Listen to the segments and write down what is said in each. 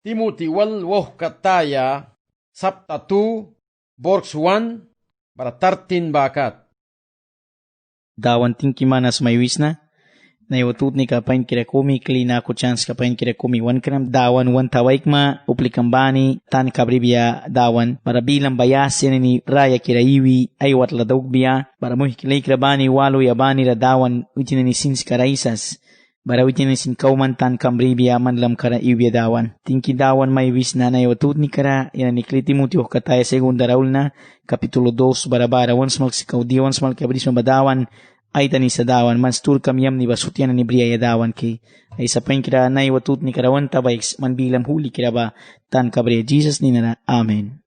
Timothy walwoh kataya, Sapta 2, Borks 1, para 13 bakat. Dawan tingki manas may wis na iwatut ni kapain kira kumi klina ko chance kapain kira kumi 1 gram dawan 1 tawaik ma uplikambani tan kabribia dawan para bilang bayas yan ni raya kira iwi ay watla daugbiya para mo hikilay krabani walo yabani ra dawan utin ni sins karaisas bara utin ni sin kauman tan kabribia manlam kara iwi dawan tingki dawan may wis na iwatut ni kara yan ni Timoteo kataya segunda raul na kapitulo 2 bara once magsikaw di once malkabris mabadawan ay tani sa dawan man stur kamyam ni basutyan ni Bria dawan ki ay sa pain kira na iwatut ni karawan tabayks man bilam huli kira ba tan kabre Jesus ni na amen.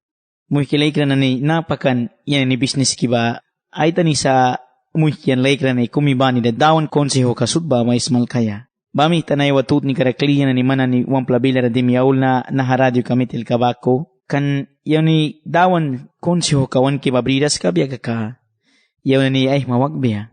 Muhikilay kira na ni napakan yan ni business ki ba ay tani sa muhikian lay kira na kumiba ni dawan konseho kasut ba may ismal kaya. Bami tanay watut ni karakliyan na ni mana ni Wamplabila na dimiyaul na naharadyo kami til kabako kan yan ni dawan konseho kawan ki babridas ka biya ka yan ni ay mawagbiya.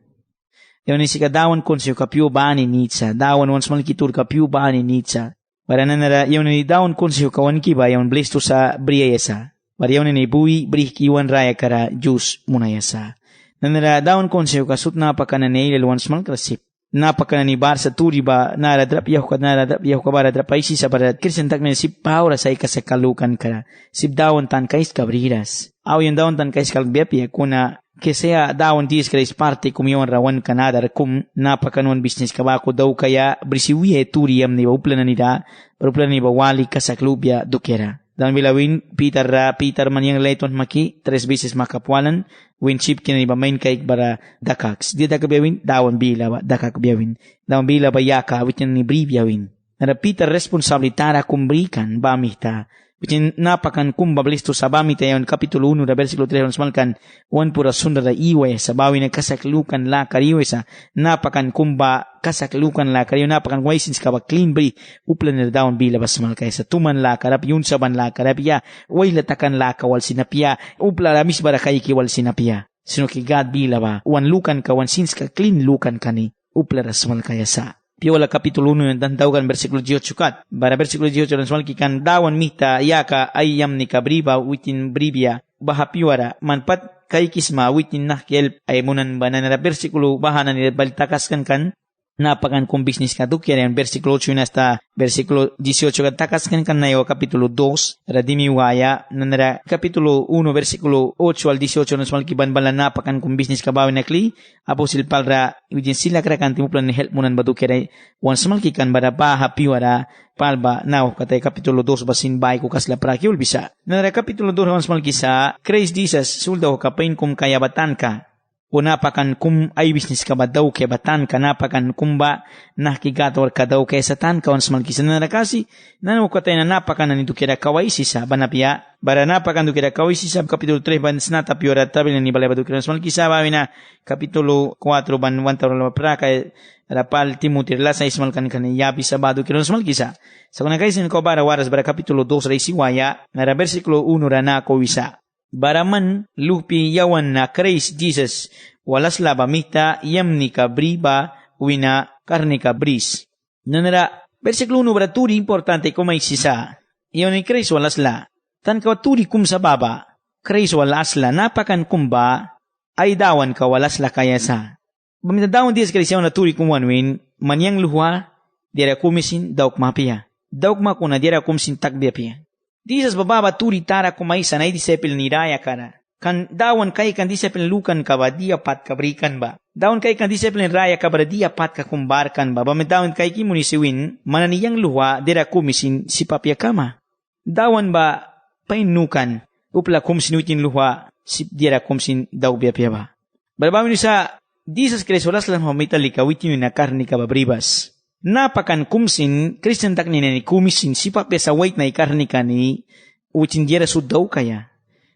Yaw ni si kadawan konseho kapyo bani nitsa. Dawan once malkitur kapyo bani nitsa. Para nanara yaw ni dawan konseho kawan kiba yaw blisto sa bria yasa. Para yaw ni bui brih kiwan raya kara juice muna yasa. Nanara dawan konseho kasut napakana ni ilal once malkrasip. Napakana ni bar sa turi ba naradrap yaw ka baradrap ay si sa barat. Kirsantak na si paura sa ikasakalukan kara. Sip dawan tan kais kabriras. Aw yung dawan tan kais kalbiapya kuna que sea dawan diis kaya parte kumiyon rawan kanadar kum napakanon business kabako daw kaya brisiwiye turiyam ni uplan nida uplan ni bawali kasaklubya dukera. Dan bilawin Peter man yang layton maki 3 beses makapwalan winship kina iba main kaik bara dakaks. Di dakabiyawin dawan bila ba dakakabiyawin. Dawan bila ba yaka witin ni bribiyawin. Nara Peter responsabilitara kumbrikan bamihta. Bitin napakan kumbabalisto sa bami tayon kapitulo 1 versikulo 3 smalkan wan pura sunda da iwe sa bawi na kasaklukan la kariwe sa napakan kumba kasaklukan la kariwe napakan waisins ka ba clean bri uplan na dawn bila bas malkay sa tuman la karap yun saban la karap ya way latakan la kawal sinapya upla ramis bara kay kiwal sinapya sino ki God bila ba wan lukan ka wan sins ka clean lukan kani upla ras malkay sa Piola kapitulo 1 dan tawgan versikulo 18 kat. Bara versikulo 18 dan soal kikan dawan mita yaka ayam ni kabriba witin bribia baha piwara manpat kay kisma witin nakkel ay munan banana versikulo bahanan ni baltakaskan kan napakan kung business ka duk yan versikulo 8 hasta versikulo 18 kat takaskan kan nayo kapitulo 2 radimi waya nanara kapitulo 1 versikulo 8 al 18 na soal kiban bala napakan kung business ka bawin nakli aposil palra wijin sila krakan timuplan ni help munan badu kere wan samal kikan bada baha piwara palba now katay kapitulo 2 basin bay ko kasla prakyul bisa nanara kapitulo 2 wan samal kisa Christ Jesus suldaw kapain kum kayabatan ka o napakan kum ay business ka ba daw kaya batan ka napakan kumba nakigatawar ka daw kaya satan ka wan samal kisa nanara kasi nanaw katay na napakan na nito kira kaway sisa banapya bara napakan do kira kaway sisa kapitulo 3 ban snata piora tabil ni balay badu kira samal kisa bawi na kapitulo 4 ban 1 tawala pra kay rapal Timothy lasa ismal kan yabi sabado kira samal kisa sa kuna kaisin ko bara waras bara kapitulo 2 ra isiwaya na versikulo 1 ra na ko wisa baraman lupi yawan na Christ Jesus walas labamita yam ni kabriba wina karne kabris. Nanara versikulo 1 bara turi importante ko may sisa. Iyon ni Christ walas la. Tan ka turi kum sa baba. Christ walas la napakan kumba ay dawan ka walas la kaya sa. Bamita dawan dias Christ yawan na turi kumwanwin manyang luha dira kumisin dauk mapia. Dauk makuna dira kumisin takbia pia. Disas bababa turi tara kumay sanay disepil ni raya kana. Kan dawan kay kan disepil lukan ka ba dia pat kabrikan ba. Dawan kay kan disepil raya ka ba dia pat ka kumbarkan ba. Bame dawan kay ki munisiwin mananiyang luha dira kumisin si papya kama. Dawan ba painukan upla kumsin witin luha si dira kumsin daw biya ba. Barbami sa disas kresolas lang homitali ka witin na karni ka ba bribas. Napakan kumsin, Christian tak ni kumisin, sipa pesa wait na ikarni ka ni, ucin diara sud daw kaya.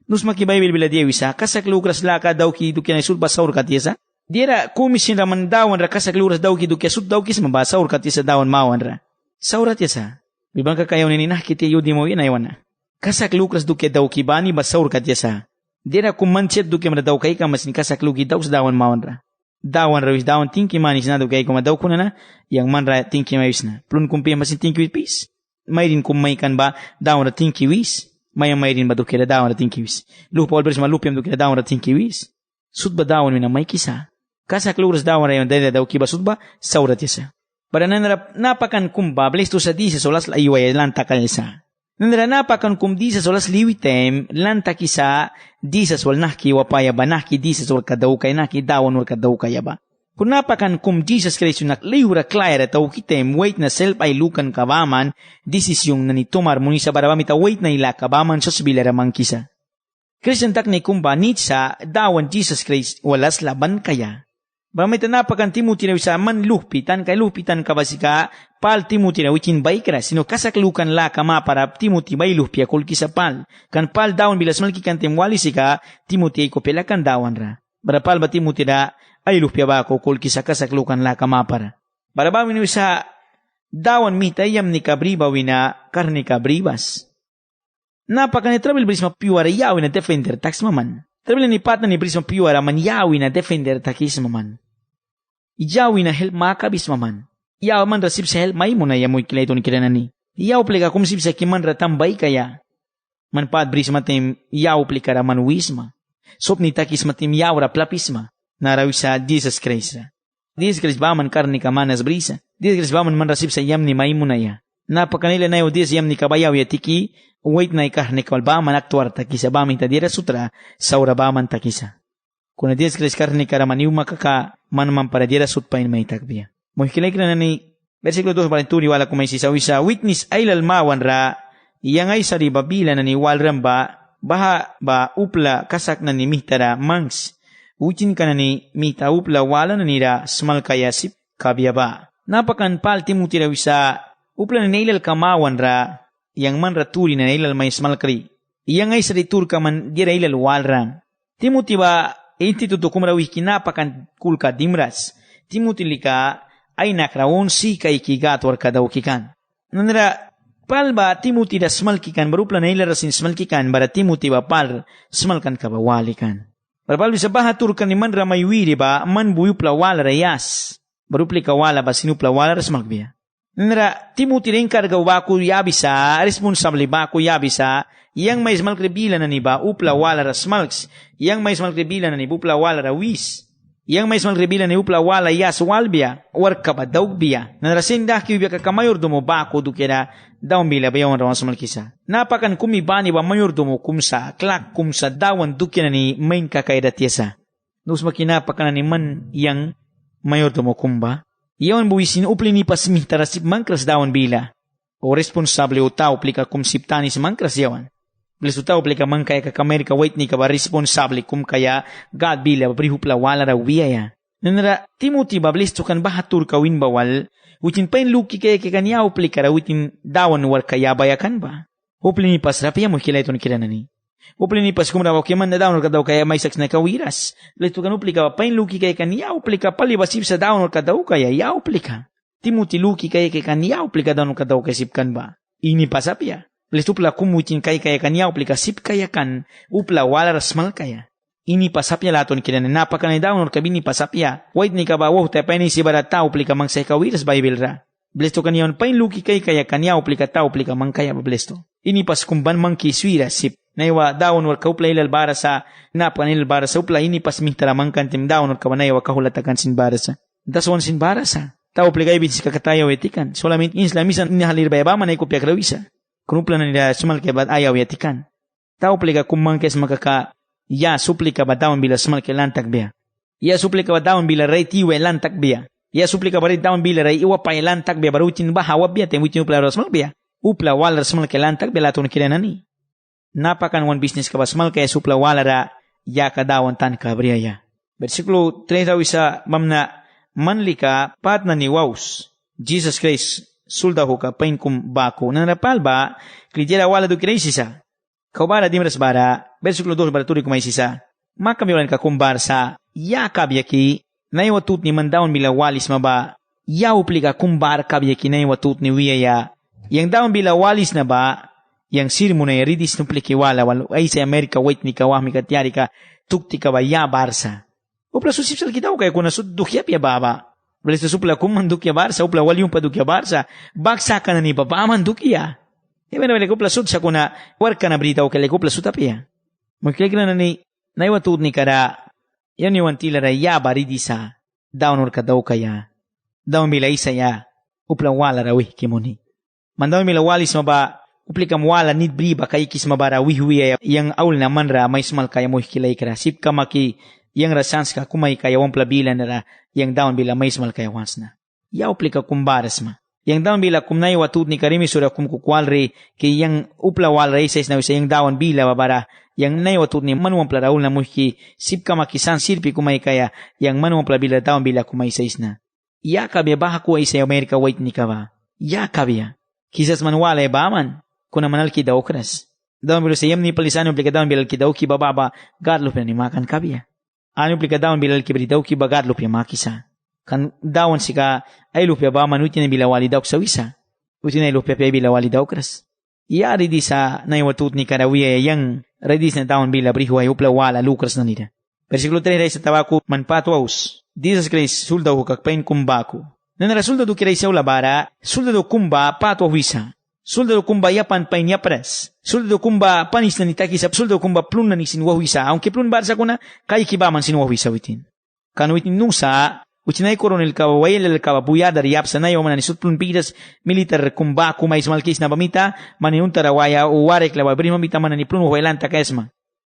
Nus makibaybil bila dia wisa, kasak lukras laka daw ki dukya na sud basaur katiyasa. Diara kumisin raman dawan ra kasak lukras daw ki dukya sud daw kis mabasaur katiyasa dawan mawan ra. Saurat yasa, bibang kakayaw ni nakiti yudi mo yun aywan na. Kasak lukras dukya daw ki bani basaur katiyasa. Diara kumanchet dukya mada daw kay kamasin kasak luki daw sa dawan mawan ra. Dawan rawis dawan tingki manis na do kay kuma daw kuna na yang man ra tingki mais na plun kumpi masin tingki with peace mayrin kumay kan ba daon rating kiwis. Mayrin ba dukira daon rating kiwis. Lupa olbers malupim dukira daon rating kiwis. Sud ba daon mina may kisa. Kasak luras daon rayon dahil daw kiba sud ba saurat yasa. Para napakan kumba blesto sa di sa solas ayuay lanta kaysa. Napakan kum di sa solas liwitem lanta kisa di sa sol naki wapaya ba naki di sa sol kadaw kay naki daon wal kadaw kaya ba. Kung napakan kum Jesus Christ yung naklihura klayra tau kitem wait na self ay lukan kabaman desisyong na nitumar muni sa barabamita wait na ila kabaman sa subilaramang kisa. Christian tak ni kumba nitsa dawan Jesus Christ walas laban kaya. Baramita napakan Timothy na wisa man lupitan kay lupitan kabasika pal Timothy na wikin baikra sino kasaklukan la kama para Timothy bay lupia kul kisa pal. Kan pal dawan bilas malki kan temwali sika Timothy ay kopelakan dawan ra. Barapal ba Timothy na ay lupia ba ako kul kisa kasaklukan la kamapara. Barabawin ni sa dawan mitayam ni kabriba wina karni kabribas. Napaka ni travel bris mapiwara yawi na defender tax maman. Travel ni patna ni bris mapiwara man yawi na defender takis maman. Ijawi na help makabis maman. Yaw man rasip sa help may mo na yamoy kilay ito ni kiranani. Yaw plika kumsip sa kiman ratambay kaya. Man pat bris matim yaw plika raman wisma. Sop ni takis matim yaw ra plapisma. Narawi sa Jesus Christ. Jesus Christ ba man karni ka manas brisa. Jesus Christ ba man rasip sa yam ni maimunaya. Napakanila na yung yam ni kabayaw yatiki. Wait na ikarni ka ba man aktuar takisa ba man tadira sutra. Saura ba man takisa. Kung na Jesus Christ karni ka raman yung makaka man man para dira sutpain may takbiya. Muhikilay ka na ni versikulo 2 balinturi wala kumay sisaw isa. Witness ay lalmawan ra. Iyang ay saribabila na ni walram ba. Baha ba upla kasak na ni mihtara mangs. Ucin ka na ni mita upla wala na nira smal kaya sip kabiyaba. Napakan pal Timothy raw isa upla na nailal kamawan ra yang man raturi na nailal may smal kari. Iyang ay saritur ka man di railal walram. Timothy ba instituto kumrawi kinapakan kulka dimras. Timothy lika ay nakrawon si kay kigatwar kadaw kikan. Nanira pal ba Timothy da smal kikan barupla na nailal rasin smal kikan bara Timothy ba pal smal kan kabawali kan. Barapal bisa bahatur kan ni man ramay wiri ba man buyupla wala rayas. Barupli ka wala ba sinupla wala ras magbiya. Nara Timothy rin kargaw ba ko yabisa, responsable ba ko yabisa, yang may smal krebila na ni ba upla wala ras malks, yang may smal krebila na ni upla wala rawis, yang may smal krebila ni upla wala yas walbiya, war ka ba daugbiya. Nara sindah kibiya ka kamayor dumo ba ko dukira dawan bila bayawan rawan sa malkisa. Napakan kumibani ba mayordomo kumsa, klak kumsa dawan dukyan ni main kakaidat yasa. Nus makinapakan ni man yang mayordomo kumba. Iyawan buwisin upli ni pasmih tarasip mangkras dawan bila. O responsable o tao plika kumsiptani si mangkras yawan. Bilis o tao plika mangkaya kakamerika wait ni ka ba responsable kum kaya God bila babrihupla wala raw wiyaya. Nanara Timothy ba bilis tukan bahatur kawin bawal. Witin pain luki kaya kanya upli kara witin dawan war kaya bayakan ba? Upli ni pas rapiya mo kilay ito ni kiranani. Upli ni pas kumrawa kiman na dawan war kadaw kaya may saks na kawiras. Lito kan upli ka pain luki kaya kanya upli ka palibasip sa dawan war kadaw kaya ya upli ka. Timothy luki kaya kanya upli ka dawan war kadaw kaya sipkan ba? Ini pas rapiya. Lito upla kumutin kaya kanya upli ka sip kaya kan upla wala rasmal kaya. Ini pasapya laton kinan napakan ni dawn or kabini pasapya wait ni kabawo te pani si barata uplika mang sa kawiras bible ra blesto kaniyon pain luki kay kaya kanya uplika ta uplika mang kaya blesto ini pas kumban mang kiswira sip naiwa dawn or kaupla ilal bara sa napakan ilal bara sa upla ini pas mintara mang kantim dawn or kabanay wa kahulatakan sin bara sa daswan sin bara sa ta uplika ibit si kakatayaw etikan solamente islamisan inahalir bayaba manay kopya krawisa kunupla na nila sumal kebat ayaw etikan ta uplika kumang kes makaka ya suplika ba dawan bila smal ke lantak biya. Ya suplika ba dawan bila ray tiwe lantak biya. Ya suplika ba dawan bila ray iwa pa lantak biya barutin ba hawa biya te witin upla smal biya. Upla wala smal ke lantak biya laton kiranani. Napakan one business ka ba smal ke supla wala ra ya ka dawan tan ka briya ya. Versikulo 3 daw isa mamna manlika pat na ni waus. Jesus Christ suldaho ka pain kum bako. Nanapal ba klijera wala do kiresisa. Kaubara dimras bara, versikulo 2 baraturi kumay sisa. Makamiwalan ka kumbar sa ya kabyaki, na iwatut ni mandaon bila walis maba, ya upli ka kumbar kabyaki na iwatut ni wiyaya. Yang daon bila walis na ba, yang sirmo na iridis nupliki wala, walo ay sa Amerika wait ni kawahmi katyari ka, tukti ka ba ya barsa. Upla susipsal kita o kaya kung nasuddukyap ya baba. Belisto supla kum mandukya barsa, upla walyum padukya barsa, baksa ka na ni baba mandukya. Iba na kupla sud sa kuna, warka na brita o kaya kupla sutapya. Magkikira na ni, naiwatud ni kada, yan yung tila ya baridi sa, daon or kadaw kaya, daon bila isa ya, upla wala rawih kimuni. Mandaw mila walis maba, uplikam wala nid briba kay kis mabara wihwiya yang aul na manra may smal kaya mo hikilay kara sip kamaki yang rasans ka kumay kaya wampla bila nara yang daon bila may smal kaya wans na. Ya uplika kumbaras ma. Yang daon bila kumnay watud ni karimi sura kumkukwalre kay yang upla wala races na wisa yang daon bila babara yang nay watud ni manuwampla raul na muhki sip kamaki san sirpi kumay kaya yang manuwampla bila daon bila kumay sais na. Ya kabya baha kuwa isa Amerika wait ni kaba. Ya kabya. Kisas manuwala e baman. Kuna manal ki daw kras. Daon bilo sayam ni palisano plika daon bilal ki daw ki bababa gadlo pya ni makan kabya. Ano plika daon bilal ki bri daw ki bagadlo pya makisa. Kan daon sika ay lupya baman uti na bilawali daw sa wisa. Uti na lupya pya bilawali daw kras. Iyari di sa naiwatut ni karawiya yang redis na daon bila brihuay upla wala lukras na nida. Versikulo 3 sa tawaku manpatwaus. Jesus Christ suldaw kakpain kumbaku. Nanara suldaw kiray sa ulabara, suldaw kumba patwa wisa. Suldaw kumba yapan pain yapras. Suldaw kumba panis na nitaki sa suldaw kumba plun na ni sinwahwisa. Aunque plun barsa kuna, kay kibaman sinwahwisa witin. Kanu witin nusa, utinay koronel kawa wayel kawa buyadar yapsa na yaman ni sutplun pidas militar kumba kumay smalkis na bamita, maniuntara waya o warek lawa beri mamita man ni plun wailanta kaesma.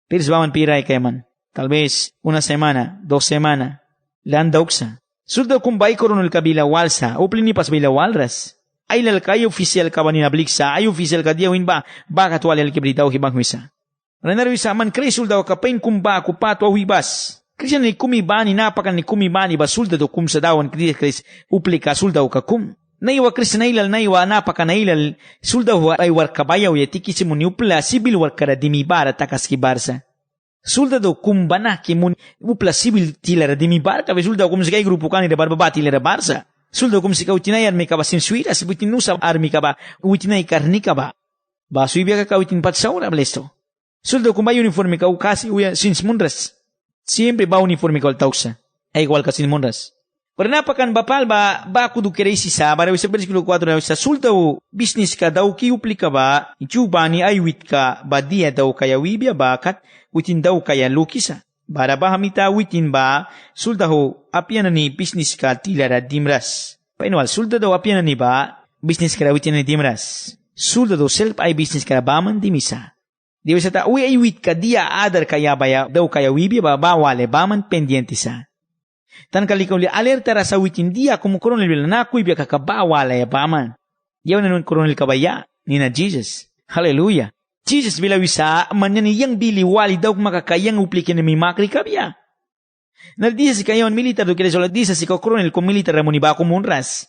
Pirs baman piray kayaman. Tal vez una semana, 2 semana, landauksa. Suldaw kumba koronel kabila walsa, o plinipas bila walras. Ay lalakay official ka ba ninabliksa, ay official ka diyawin ba, baka tuwali alkibritaw hibang huisa. Ranarwisa man kresul daw kapain kumba kupato huibas. Kristian ni kumibani napakan ni kumibani ba suldado kum sa dawan kris uplika suldaw ka kum. Naiwa Kristian nailal naiwa napakan nailal suldaw ay war kabayaw yatiki simuni upla sibil war karadimi bara takas kibarsa. Suldado kumba na kimun upla sibil tilara dimi bara tabi suldaw kum sikay grupo ka ni barbaba tilara barsa. Suldaw kum sikaw tinay armi ka ba sinsuira, sibutin nusa armi ka ba, uitinay karni ka ba. Baso ibya ka uitin patsaura, blesto. Suldaw kum ba uniforme ka ukasi uya sinsmunras. Siempre ba uniforme ka altausa. Ay igual ka sinmunras. Pero napakan bapal ba kudu kiresi sa, bara sa versikulo 4 na sa suldaw business ka daw kiupli ka ba, ichuba ni aywit ka ba dia daw kaya wibya ba, kat uitin daw kaya lukisa. Bara ba hamita witin ba, suldaho apian ni business ka tilara dimras. Painwal, suldado apian ni ba, business ka witin ni dimras. Suldado self ay business ka baman dimisa. Di ba sa ta, uy ay wit ka dia adar kaya baya, daw kaya wibi ba, bawale baman pendiente sa. Tan kalikaw li alerta ra sa witin dia, kumukuron nila na kuibya kakabawale baman. Yaw na nun koronel kabaya, ni na Jesus. Hallelujah. Jesus bila wisa manyaniyang bili wali daw makakayang uplikin na may makri kabya. Naldisa si kayon militar do kila sola disa si koronel kung militar ramon iba kumunras.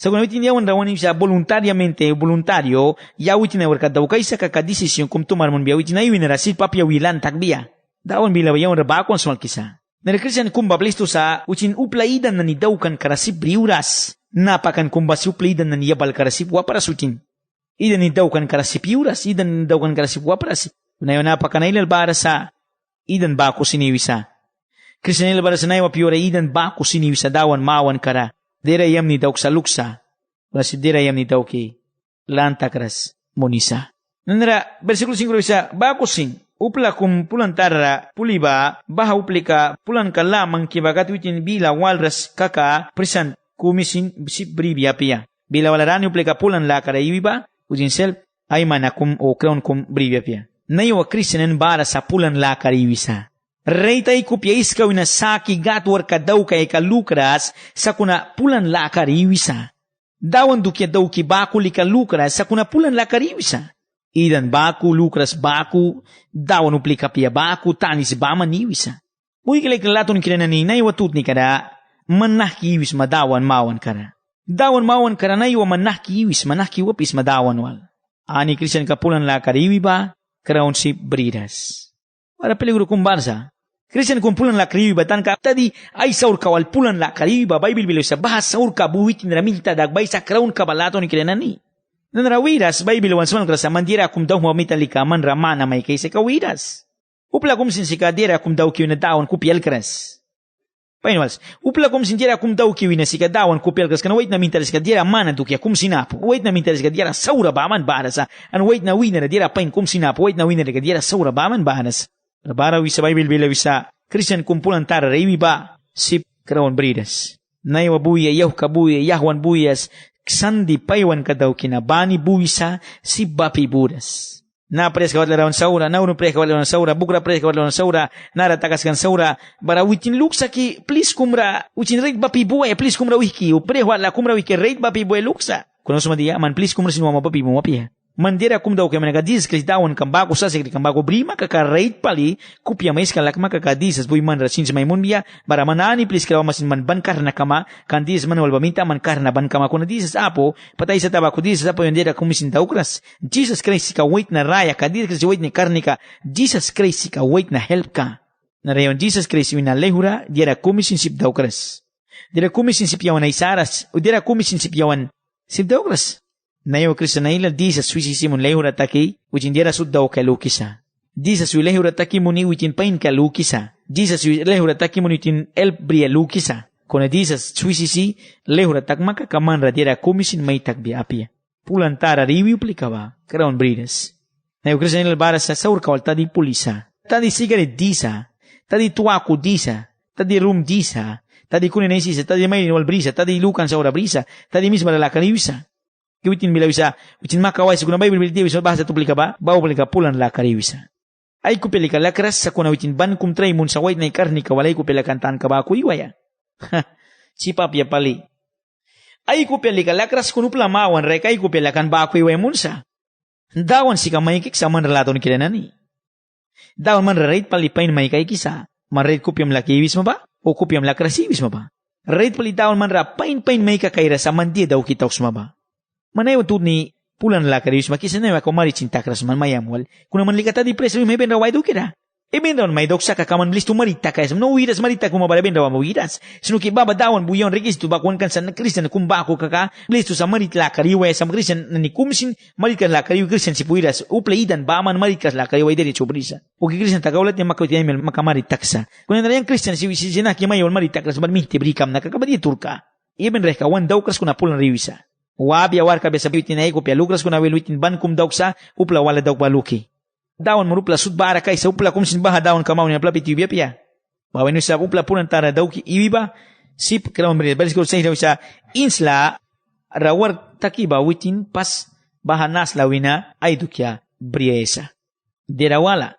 Sa kung nawitin yawan rawan siya voluntaryo, yawitin na warka daw kaysa kakadesisyon kung tumarmon biya, witin na iwin na rasit papyawilan takbiya. Dawan bila yawan rabakon sa malkisa. Narikrisan kumba plisto sa ucin uplaidan na ni daw kan karasip briuras. Napakan kumba si uplaidan na niyabal karasip waparasutin. Idan ni daw kan karasip yuras, idan ni daw kan karasip wapras. Unayo napakanailal bara sa idan bako siniwisa. Kristianil bara sa naiwa piura idan bako siniwisa dawan mawan kara. Dirayam ni daw sa luksa. Wala si dirayam ni daw ki lantakras monisa. Nanara, versikulo 5 isa, bako sing. Upla kum pulan tara puliba, baha uplika pulan ka lamang kibagat witin bila walras kaka present kumisin sibribia pia. Bila walarani uplika pulan la kara iwiba, ujin self ay manakum o crown kum bribia pia. Naiwa Kristianen bara sa pulan la kariwisa. Reytay kupya iskaw na saki gatwar ka daw kay kalukras sa kuna pulan la kariwisa. Dawan dukya daw ki baku li kalukras sa kuna pulan la kariwisa. Idan baku, lukras baku, dawan uplika pia baku, tanis baman iwisa. Uy kilay kalaton kirana ni naiwa tutni kada, manah kiwis madawan mawan kara. Dawan mawan kara naiwa manah kiwis, manah kiwapis madawan wal. Ani Kristian kapulan la kariwi ba, karaon si bridas. Para peligro kumbarsa. Kristian kumpulan la kariwi ba, tan ka tadi ay saur kawal pulan la kariwi ba, Bible bilo sa bahas saur ka buwitin ramilta dagbay sa karaon kabalaton ni kirana ni. Nanarawiras, Bible wan suman krasa mandira kum daw huwamitan likaman ramana may kaysa kawiras. Upla kum sinsika dira kum daw kiyo na daon kupial kras. Painwals, upla kum sinjera kum daw kiwina sika dawan kupel kas kana wait na mintaris ka diera mana dukia kum sinapu. Wait na mintaris ka diera saura baman bahanas. An wait na winner diera pain kum sinapu. Wait na winner ka diera saura baman bahanas. Rabara wisa Bible bila wisa Christian kumpulan tara rewi ba sip kraon bridas. Naiwa buya yahu kabuya yahuan buyas sandi paiwan ka daw kinabani buisa sip bapi budas. Na pres kawat larawan saura, na uno pres kawat larawan saura, bukra pres kawat larawan saura, nara takaskan saura, bara witin luksa ki, please kumra, witin rate bapi buhay, please kumra wiki, upre wala kumra wiki, rate bapi buhay luksa. Kuno sumadia, man please kumra sinuwa mapapi mo mapiya. Mandira kum daw kaya managadiz, kasi dawan kambako sa sikri kambako brima, kaka-rate pali, kupya mais kalakma kakadizas, buhay man rasin sa may munbiya, bara manani please kalawa masin man bankar na kama, kandizas man walbaminta, man kar na ban kama kuna dizas apo, patay sa tabako dizas apo, yandira kumisin daw kras. Jesus Christ ka wait na raya, kadizas kasi wait ni karni ka, Jesus Christ ka wait na help ka. Na rayon Jesus Christ wina lehura, dira kumisin sip daw kras. Dira kumisin sip yawan ay saras, o dira kumisin sip yawan sip daw kras. Nayo Kristo na ila di sa suisi simon lehura taki, wicin dira suddaw ka lukisa. Di sa sui lehura taki muni wicin pain ka lukisa. Di sa sui lehura taki muni wicin elbria lukisa. Kona di sa suisi si lehura tak maka kamanra dira kumisin may takbi apia. Pulantara riwi uplikaba, karaon bridas. Nayo Kristo na ila bara sa saur kawal tadi pulisa. Tadi sigaret disa, tadi tuaku disa, tadi rum disa, tadi kunin isisa, tadi may wal brisa, tadi lukan sa ora brisa, tadi misma lalakan iwisa. Kiwitin bila bisa, witin makawai seguna Bible bila dia bisa bahasa tu pelika ba, bau pelika pulan la kariwisa. Ai ku pelika la keras sakuna witin ban kum trai mun sawait nai karni kawalai ku pelakan tan kaba ku iwaya. Cipap ya pali. Ai ku pelika la keras kunu pula mawan reka ai ku pelakan ba ku iwaya munsa. Dawan sika maikik sa man relaton kiranani. Dawan man reit pali pain maikai kisa. Man reit ku piam la kiwis ma ba? O ku piam la krasiwis ma ba? Reit pali dawan man ra pain maika kaira sa man dia daw kitaus ma ba? Manay utod ni pulan la karius makisa na ako maricinta kras man mayamwal. Kung naman likata di preso may ben raway do kira. E ben rawan may doksa ka kaman listo marita kaya no wiras marita kung mabala ben rawan mawiras. Sinuki baba dawan buyon regis tu bakwan kan sa Christian kung bako kaka listo sa marit la kariwa sa Christian na ni kumsin marit kan la kariwa Christian si puiras uplaidan ba man marit kas la kariwa diri chobrisa. O Christian tagaulat niya makwitiyan mil makamarit taksa. Kung na yung Christian si sinaki mayon marit taksa man mihti brikam na kakabadi turka. Iben reka wan daw kras kuna pulan riwisa. Wabi awar kabe sa bitin ay kopya lugras ko na wilutin ban kum daw sa upla wala daw baluki. Dawan marupla sudbara kay sa upla kum sinbaha dawan kamaw ni apla piti biya. Bawen sa upla punan tara daw ki iwiba sip kalawan beri baris ko sa insla rawar takiba witin pas bahanas lawina ay dukya briesa. Derawala.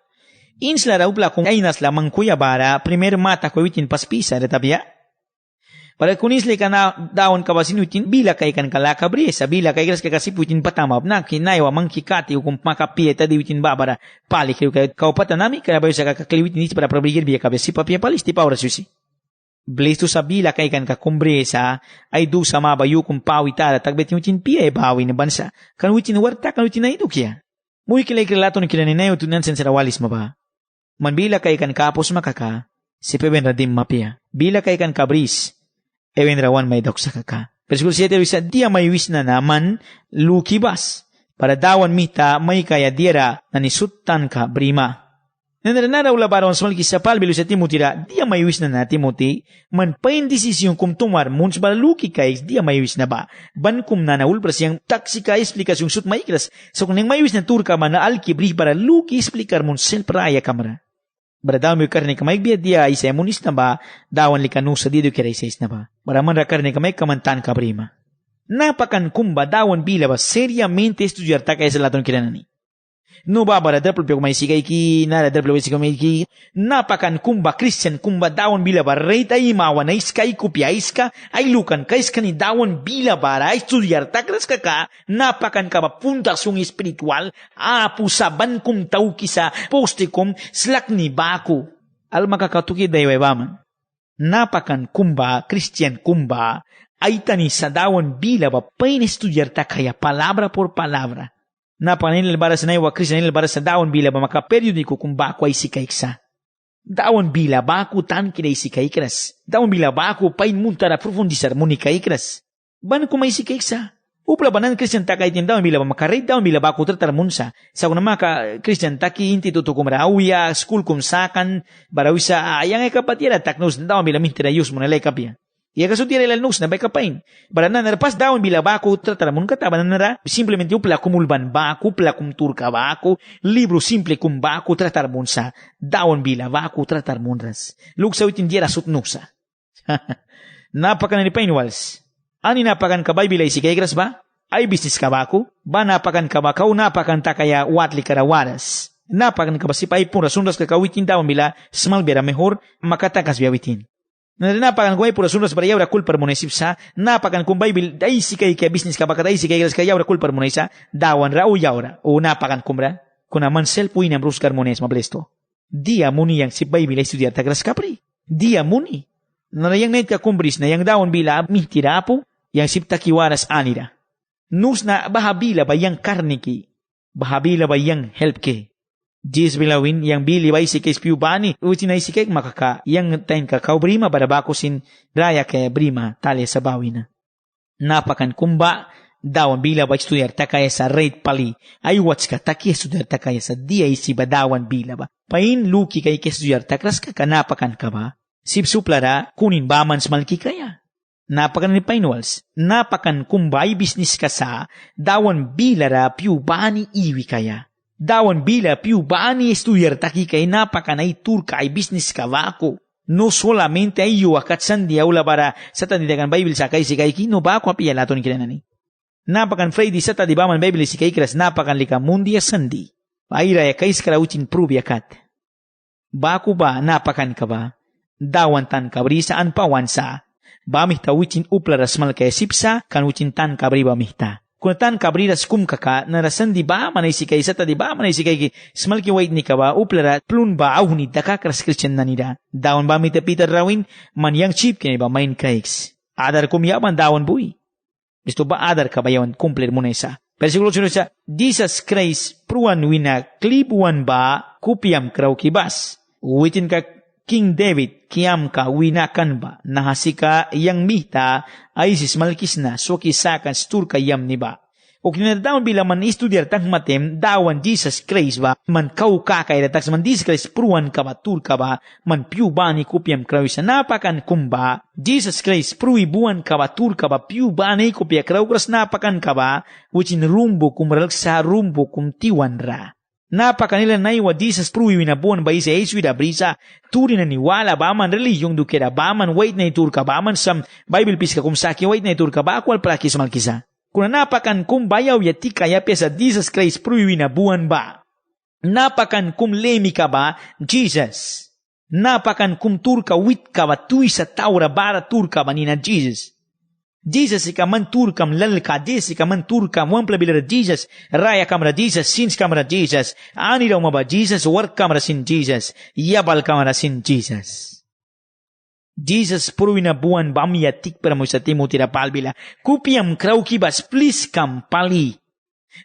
Insla rawpla kum aynas la mangkuya bara primer mata ko witin pas pisa retabya. Para kunisli ka na daon ka ba sinutin, bila kay kan kalaka brisa, bila kay gras kakasiputin patamab na, kinaywa mangkikati o kung makapiya tadi witin babara, pali kayo kaupatan nami, kaya ba yung sa kakakaliwitin iti para prabrigir biya kabe, si papiya palis, ti paura susi. Blisto sa bila kay kan kakumbresa, ay do sa mabayo kung pawitara, tagbet yung witin piya, bawi na bansa, kan witin warta, kan witin na idukya. Muy kilay krilato ni kilaninayo, tunan sen sarawalis maba. Man bila kay kan kapos makaka, si peben radim mapia. Bila kay kan kabris, ewen rawan may doksa kaka. Versículo 7 bisa dia may wis na naman lukibas. Para dawan mita may kaya diera na nisuttan ka brima. Nanarana ula baron sa malki sa palbilu sa Timotira, dia may wis na Timothy, man pain desisyon kum tumar muns baluki kay dia may wis na ba. Ban kum na naulbras yang taksika explicasyong sut may ikras. So kung may wis na turka man na alkibri para luki explicar mun sel praya kamera. Beradawan mo karne kamay biya dia isa munis na ba, dawan likanu sa dido kira isa na ba. Baraman ra karne kamay kamantan ka prima. Napakan kumba dawan bila ba seriamente estudyar ta kaya sa laton kira nani. No ba baradar pulpyo kumay sigay ki, naradar pulpyo kumay ki, napakan kumba Christian kumba dawan bila ba, rey tayo imawa na iska ikupya iska, ay lukan ka iska ni dawan bila ba, ay estudyar ta ka, napakan ka ba puntasong espiritual, pusaban kum tau kisa, poste kum, slak ni baku. Al makakatuki dayo baman. Napakan kumba, Christian kumba, ay tani sa dawan bila ba, pain estudyar ta kaya palabra por palabra. Napakan nilabara sa naiwa Christian nilabara sa dawan bila ba makaperiodiko kung bako ay sikaiksa. Dawan bila bako tan kinay sikaikras. Dawan bila bako pain muntara profundisar mo ni kaikras. Ban ko may sikaiksa? Upla banan Christian taka itim daw bila makarit daw bila baku termunsa. Sa kuna maka Christian taki inti tutukum rauya school kum sakan barawisa yang ay kapatira taknus daw bila mintira yus mo nalay kapya. Iya kasutira ilal nus na bay kapain. Baranan narpas daw bila baku termun kata banan nara simplemente upla kumulban baku upla kum turka baku libro simple kum baku termunsa daw bila baku termunras. Luksa itin diera sutnusa. Napakan ni painwals. Ani napakan ka ba bila isi kayagras ba? Ay business ka ba ako? Ba napakan ka ba kau napakan ta kaya watli karawaras? Napakan ka ba si paipun rasundas ka kawitin daw bila smal bera mejor makatakas biawitin. Napakan ko ay pura sundas para yaura kulpar munisip sa napakan kung Bible ay si kay business ka ba kada isi kayagras ka yaura kulpar munisa dawan ra o yaura o napakan kumra kuna man self winam ruskar munis mablesto. Dia muni yang si Bible ay estudiar tagras kapri. Dia muni. Narayang net ka kumbris na yang dawan bila mihitira po yang sipta kiwaras anira. Nus na bahabila ba yang karniki? Bahabila ba yang help ke? Jis bilawin yang bili ba isi kay spiu bani? Uti na isi kay makaka yang tayin ka brima barabako sin raya kay brima tali sa bawina. Napakan kumba dawan bila ba estudiar takaya sa rate pali. Ay wats ka taki estudiar takaya sa dia isi ba dawan bila ba? Pain luki kay estudiar takras ka kanapakan ka ba? Sipsuplara kunin baman smalki kaya. Napakan ni painwals, napakan kumbay business ka sa, dawan bilara piu bani iwi kaya. Dawan bila piu bani estudiar taki kay napakan ay turka ay business ka wako. No solamente ay yuwakat sandia ula para sa tandidagan Bible sa kay si kay kino bako apiya lato ni kinanani. Napakan Friday sa tadibaman Bible si kay kras napakan lika mundi sandi. Paira ya kay skara utin prubi akat. Bako ba napakan ka ba? Dawan tan kabrisaan pawansa. Bamihta witin uplaras mal kaya sipsa kan witin tan kabri bamihta. Kung tan kabriras kum kaka narasan di ba manay si kay sata di ba manay si kay smal ki wait ni kawa uplara plun ba au ni dakakras Christian na nida. Dawan bamihta Peter rawin man yang chip kini ba main cakes. Adar kum yaman dawan bui. Gusto ba adar ka ba yawan kumplir mo na isa. Versikulo sunod sa Jesus Christ pruan wina klibuan ba kupiam kraw kibas. Witin ka King David, kiam ka winakan ba, nahasika yang mihta, ay sismalkis na, so kisakan stur ka yam ni ba. O kinadawan bila man estudiar tang matem, dawan Jesus Christ ba, man kau kakay dataks man Jesus Christ pruan ka ba, tur ka ba, man piu ba ni kupiam kraw sa napakan kumba, Jesus Christ prui buwan ka ba, tur ka ba, piu ba ni kupia kraw kras napakan ka ba, wicin rumbo kumralak sa rumbo kum tiwan ra. Napakanila na iwa Jesus prui winabuan ba isa Yesu da brisa turi na niwala ba man reliyong dukera ba man wait na itur ka ba man sam Bible piska kum saki wait na itur ka ba akwal prakis malkisa. Kuna napakan kum bayaw yati kaya pesa Jesus Christ prui winabuan ba. Napakan kum lemi ka ba Jesus. Napakan kum tur ka wit ka ba tui sa taura bara tur ka ba ni na Jesus. Jesus ikaman turkam lalka, Jesus ikaman turkam, wampla bilara Jesus, raya kamera Jesus, sins kamera Jesus, ani raw maba Jesus, work kamera sin Jesus, yabal kamera sin Jesus. Jesus puro na buwan bamiyatik para mo sa Timothy palbila, kupiam kraw kibas, please kam pali.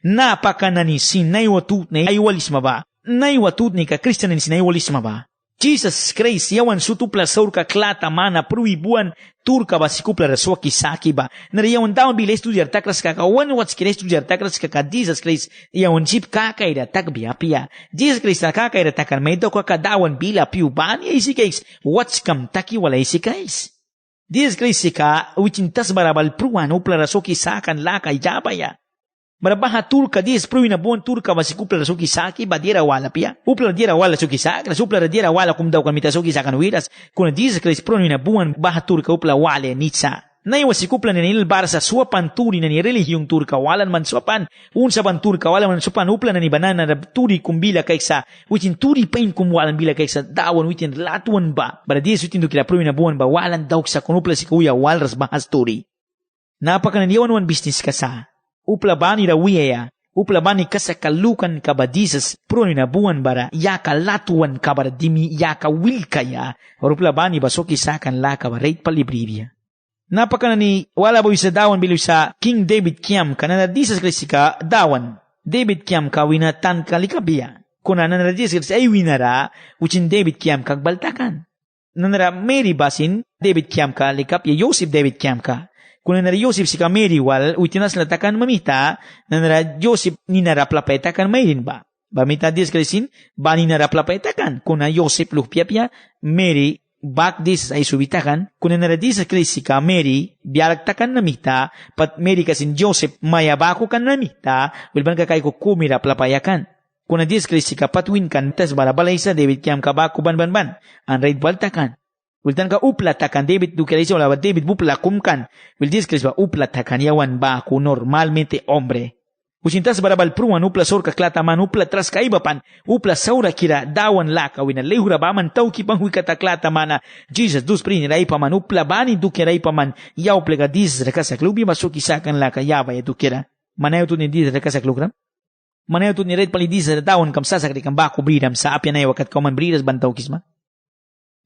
Napakanani sin naiwatut ni aywalis maba, naiwatut ni ka Christian ni sin aywalis maba. Jesus Christ yawan sutupla saur ka klata mana prui buan turka ba sikupla raswaki saki ba nariyawan dawan bila estudiar takras ka kawan wats kira estudiar takras ka Jesus Christ yawan chip kakay da takbiya piya Jesus Christ na kakay da takan may do ka dawan bila piu bani ay si kais wats kam taki wala ay si kais Jesus Christ ka ucintas barabal pruan upla raswaki sakan lakay jabaya Marabaha turka dies pruina buon turka masikupla rasuki saki badira wala pia. Upla dira wala suki sak, supla dira wala kum daw kan mitasuki sakan wiras. Kuna dies kris pruina buon baha turka upla wale nitsa. Nay wasikupla ni nil barsa suapan turi na ni relihiyong turka walan man suapan. Unsa ban turka walan man suapan upla na ni banana na turi kumbila kaysa. Witin turi pain kumwalan bila kaysa dawan witin latuan ba. Bara dies witin do kila pruina buon ba walan daw sa kunupla si kuya walras bahas turi. Napakananiyawan wan business ka sa. Upla bani ra wiya, upla bani kasakalukan kabadisas pro na buwan bara, yaka latuan kabara dimi yaka wilkaya, or upla bani basoki sakan la kabarate palibribia. Napaka ni wala boy sa dawan bilu sa King David Kiam kanana disas krisika dawan. David Kiam ka winatan kalikabia. Kuna nanara disas ay winara, uchin David Kiam kagbaltakan. Nanara Mary basin, David Kiam ka likapya, Joseph David Kiam ka. Kuna nara Yosef si ka Mary wal utinas latakan mamita na nara Yosef ni nara plapetakan mayrin ba. Bamita dis kalisin ba ni nara plapetakan kuna Yosef luhpia Mary bak dis ay subitakan kuna nara dis kalisi ka Mary bialaktakan namita pat Mary kasin Joseph maya bako kan namita wilban ka kay ko kumira plapayakan. Kuna dis kalisi ka patwin kan tas balabalay sa David kiam ka bako ban an raid baltakan. Wiltan ka uplatakan David dukerisi wala ba David buplakumkan. Wil dis kalisi ba uplatakan yawan bako normalmente hombre. Usintas barabal pruan upla sorka klataman upla tras kaibapan upla saura kira dawan laka wina lehura baman tau ki pang wikata klatamana Jesus dus prin rai paman upla bani duke rai paman yau plega dis rekasak lubi masuk isakan laka yaba ya dukera manayo tu ni dis rekasak lukram manayo tu ni rai pali dis dawan kam sasak di kam baku bridam sa apya na wakat kauman bridas bantau kisma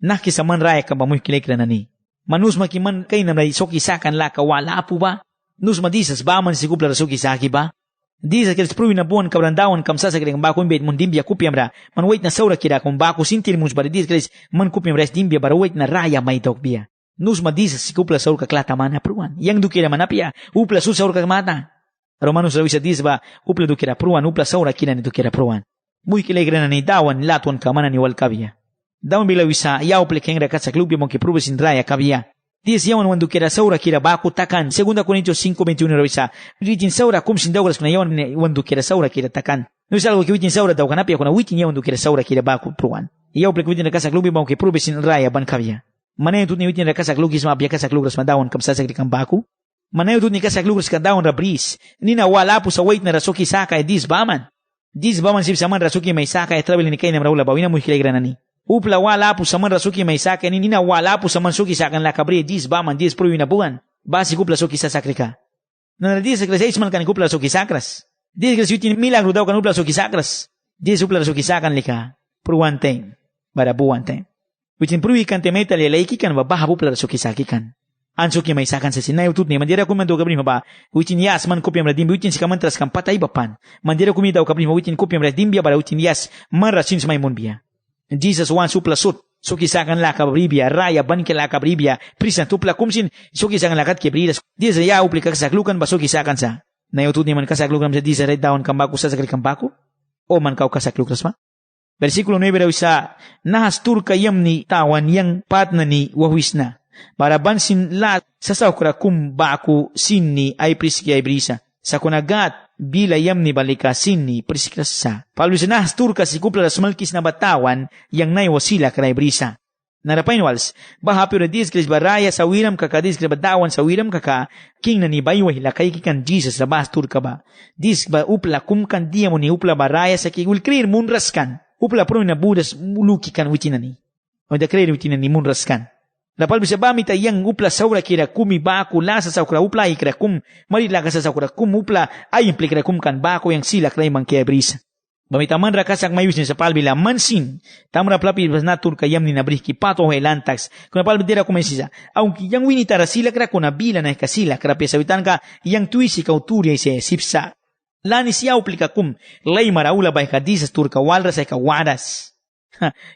nak kisaman raya ka bamuy kilekra nani manus makiman kay na rai sok isakan laka wala apu ba nus madisas baman si kupla sok isaki ba di sa kiris pruwi na buwan kabrandawan kamsa sa kiring bako imbet mun dimbia kupiam ra man wait na saura kira kung bako sintil mus bari di kiris man kupiam res dimbia bara wait na raya may dog bia nus madisa si kupla saura kaklata mana pruwan yang dukira manapia upla su saura kakmata romanus rawisa dis ba upla dukira pruwan upla saura kina ni dukira pruwan muy kilegra na ni dawan latuan kamana ni wal kabia dawan bila wisa yaw plekeng rakat sa klubi mo ki pruwi sin raya kabia Dias yawan wandu kira saura kira baku takan. Segunda Corintios 5:21 rawisa. Witin saura kum sin daulas kuna yawan wandu kira saura kira takan. No es algo que witin saura daw kanapia kuna witin yawan wandu kira saura kira baku pruan. Yaw plek witin rakasa klubi mau ke prubi sin raya ban kabia. Mana tu ni witin rakasa klugis ma bia kasa klugras madawan kam sasak dikam baku. Mana tu ni kasa klugras ka dawan rabris. Nina wala pu sa wait na rasoki saka e dis baman. Dis baman sib saman rasoki may saka e travel ni kay na raula bawina mo hilegranani. Upla wala po saman rasuki may saka nina wala po saman suki sakan la kabre dis baman dis pruwi na buwan basi kupla suki sa sakrika na dis sakras isman kan kupla suki sakras dis kras yutin milagro daw kan upla suki sakras dis upla suki sakan lika pruwante bara buwante yutin pruwi kan temeta le laiki kan babaha upla suki sakikan an suki may sakan sa sinay utut ni mandira kumando kabri maba yutin yas man kopyam la dimbi yutin sikamantras kan patay bapan mandira kumidaw kabri mo yutin kopyam la dimbia bara yutin yas marra sin may monbia Jesus wan supla sut suki sakan la kabribia raya ban ke la kabribia prisan tupla kumsin suki sakan lakat ke bridas dia ya uplika kasaklukan ba suki sakan sa na yutut ni man kasaklukan sa disa red down kambaku sa sakri kambaku o man kau kasaklukras ma versikulo 9 raw isa nahas turka yamni tawan yang patna ni wawisna para bansin la sasakura kumbaku sinni ay priski ay brisa sa kunagat bila yamni balika sinni prisikrasa. Palus nahastur ka si kupla das malkis na batawan yang nay wasila kanay brisa. Narapain wals, bahapyo na dis kris baraya sa wiram kaka dis kris batawan sa wiram kaka king na ni bayway lakay kikan Jesus na bastur ka ba. Dis ba upla kumkan diya mo ni upla baraya sa kigul krir munraskan. Upla pro na budas mulukikan witinani. O da krir witinani munraskan. Lapal bisa bamita yang upla saura kira kumi baku lasa saura upla ikra kum marila kasa saura kum upla ay implikra kum kan baku yang sila kray mangkaya brisa. Bamita man rakasak mayus ni sa palbila mansin tamra plapi natur kayam ni nabriki pato he lantax kuna palbidera kumensisa aunque yang winitara sila kra kuna bila na kasila kra pesawitan ka yang tuisi ka uturia ise sipsa lani siya uplika kum lay maraula bay kadisas turka walras ay ka wadas.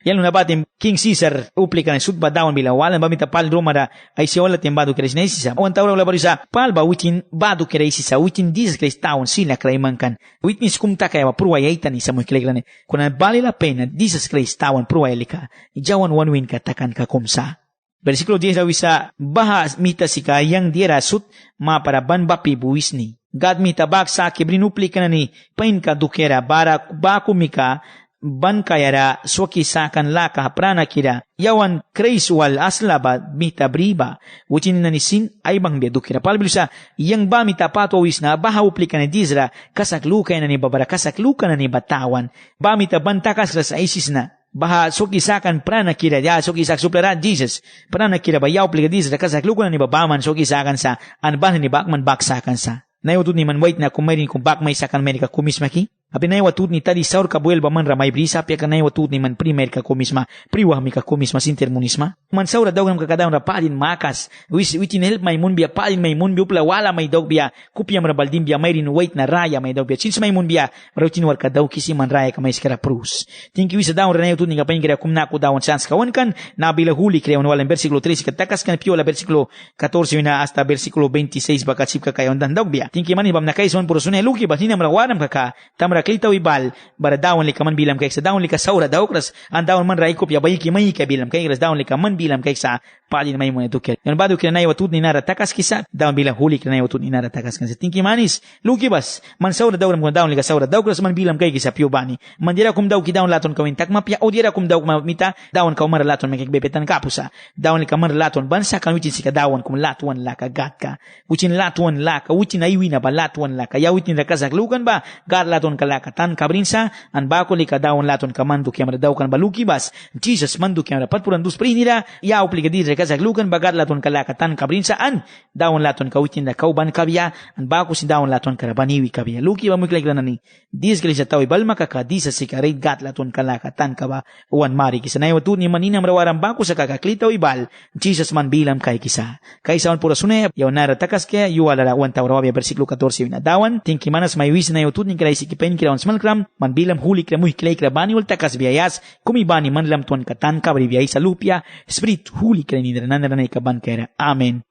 Yan luna batin King Caesar uplikan sud badawan bila walan bamita pal romara ay siya tem badu kres nesisa o antawra wala barisa pal ba witin badu kresisa witin dis kres taon sila kraimankan witin skumta kaya pruwa yaitan isa mo kileglane kuna vale la pena dis kres taon pruwa yalika jawan wanwin katakan ka kumsa versikulo 10 rawisa baha mita sika yang diera sut ma para ban bapi buisni gad mita bak sa kibrin uplikan ni pain ka dukera bara bakumika ban kayara swaki sakan laka prana kira yawan kreiswal aslaba mita briba wucin na nisin ay bang bedu kira palbilsa yang ba mita pato wisna baha uplika ni dizra kasakluka na ni babara kasakluka na ni batawan ba mita bantakas sa isis na baha swaki sakan prana kira ya swaki sak suplara Jesus prana kira ba yaw uplika dizra kasakluka na ni babaman swaki sakan sa an ban ni bakman baksakan sa na yun ni man wait na kumarin kung bak may sakan Amerika kumismaki Apinay watut ni tadi saur ka buel ba man ramay brisa pia kanay watut ni man primer ka komisma priwah mi ka komisma sintermunisma man saura daw nam kakadaw na palin makas witin help may mun biya palin may mun biya pula wala may daw biya kupya marabaldim biya may rin wait na raya may daw biya since may mun biya marutin war ka daw kisi man raya ka may skara prus thank you sa daw ranay watut ni ka pain kira kumna ko daw chance kawan kan nabila huli kaya wala versikulo 3 katakas kan piola versikulo 14 na hasta versikulo 26 baka chip ka kayo dan daw biya thank you man ibam na kay son purusune luki ba hinam rawanam ka tamra klitaw ibal bara dawan li kaman bilam kay sa dawan li ka saura daw kras ang dawan man rai kopya bayi ki mai ka bilam kay kras dawan li kaman bilam kay sa palin may mo ito kay yan badu kinay watut ni nara takas kisa dawan bilam huli kinay watut ni nara takas kan sa tingki manis luki bas man saura daw ram dawan li ka saura daw kras man bilam kay kisa pio bani man dira kum daw ki dawan laton kawin takma pia o dira kum daw mita dawan ka umar laton may bebetan kapusa dawan li kaman laton bansa kan witin sika dawan kum latuan la ka gat ka witin latuan la ka witin aywi na ba latuan la ka ya witin ra kasak lukan ba gat laton ka lakatan kabrinsa an bako li kadawon laton kamandu kaya daw kan baluki bas Jesus mandu kaya patpuran dus prinira ya uplika di kasak lukan bagat laton kalakatan kabrinsa an dawon laton kawitin da kauban kabya an bako si dawon laton karabaniwi kabya luki ba mo kila nani dis kali sa tawi balma ka di sa sikarit gat laton kalakatan kaba wan mari kisa na watut ni manina marawaran bako sa kakaklitaw ibal Jesus man bilam kay kisa kaysa on pura sunay yaw nara takas kaya yuwala wan tawrawa versikulo 14 na dawan tingki manas may wis na watut ni kay sikipen kira on smalkram man bilam huli kira muy kilay kira bani wal takas biyayas kumibani man lam tuan katan kabri biyay sa lupya spirit huli kira ni nananay kaban kaya amen.